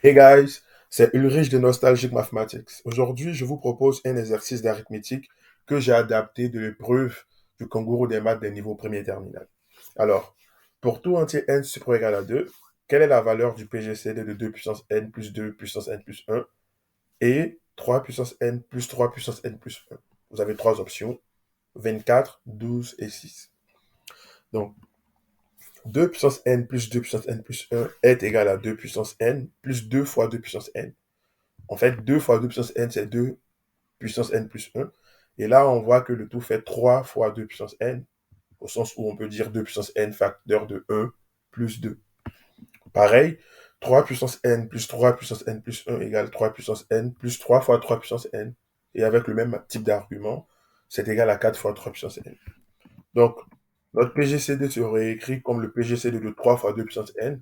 Hey guys, c'est Ulrich de Nostalgic Mathematics. Aujourd'hui, je vous propose un exercice d'arithmétique que j'ai adapté de l'épreuve du kangourou des maths des niveaux premier terminal. Alors, pour tout entier n supérieur ou égal à 2, quelle est la valeur du PGCD de 2 puissance n plus 2 puissance n plus 1 et 3 puissance n plus 3 puissance n plus 1? Vous avez trois options, 24, 12 et 6. Donc, 2 puissance n plus 2 puissance n plus 1 est égal à 2 puissance n plus 2 fois 2 puissance n. En fait, 2 fois 2 puissance n, c'est 2 puissance n plus 1. Et là, on voit que le tout fait 3 fois 2 puissance n, au sens où on peut dire 2 puissance n facteur de 1 plus 2. Pareil, 3 puissance n plus 3 puissance n plus 1 égale 3 puissance n plus 3 fois 3 puissance n. Et avec le même type d'argument, c'est égal à 4 fois 3 puissance n. Donc, notre PGCD serait écrit comme le PGCD de 3 fois 2 puissance n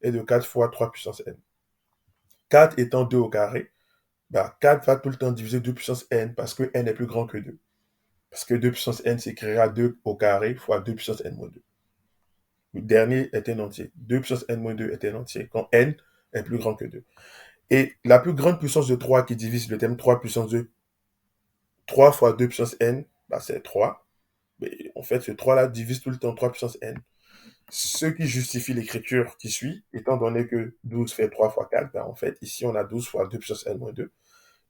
et de 4 fois 3 puissance n. 4 étant 2 au carré, bah, 4 va tout le temps diviser 2 puissance n parce que n est plus grand que 2. Parce que 2 puissance n s'écrira 2 au carré fois 2 puissance n moins 2. Le dernier est un entier. 2 puissance n moins 2 est un entier quand n est plus grand que 2. Et la plus grande puissance de 3 qui divise le thème 3 puissance 2, 3 fois 2 puissance n, bah, c'est 3. Mais en fait, ce 3-là divise tout le temps 3 puissance n. Ce qui justifie l'écriture qui suit, étant donné que 12 fait 3 fois 4, ben en fait, ici, on a 12 fois 2 puissance n moins 2,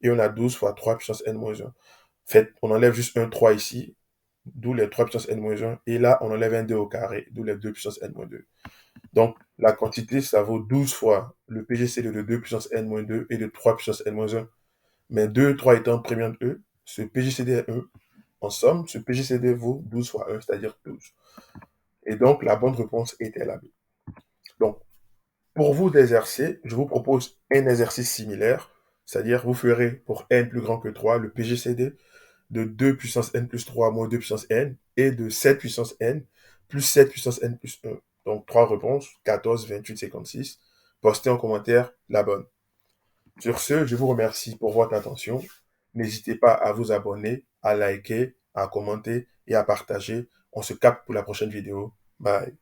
et on a 12 fois 3 puissance n moins 1. En fait, on enlève juste un 3 ici, d'où les 3 puissance n moins 1, et là, on enlève un 2 au carré, d'où les 2 puissance n moins 2. Donc, la quantité, ça vaut 12 fois le PGCD de 2 puissance n moins 2 et de 3 puissance n moins 1. Mais 2 et 3 étant premium de E, ce PGCD est 1. En somme, ce PGCD vaut 12 fois 1, c'est-à-dire 12. Et donc, la bonne réponse était la B. Donc, pour vous d'exercer, je vous propose un exercice similaire, c'est-à-dire vous ferez pour n plus grand que 3 le PGCD de 2 puissance n plus 3 moins 2 puissance n et de 7 puissance n plus 7 puissance n plus 1. Donc, trois réponses, 14, 28, 56. Postez en commentaire la bonne. Sur ce, je vous remercie pour votre attention. N'hésitez pas à vous abonner, à liker, à commenter et à partager. On se capte pour la prochaine vidéo. Bye.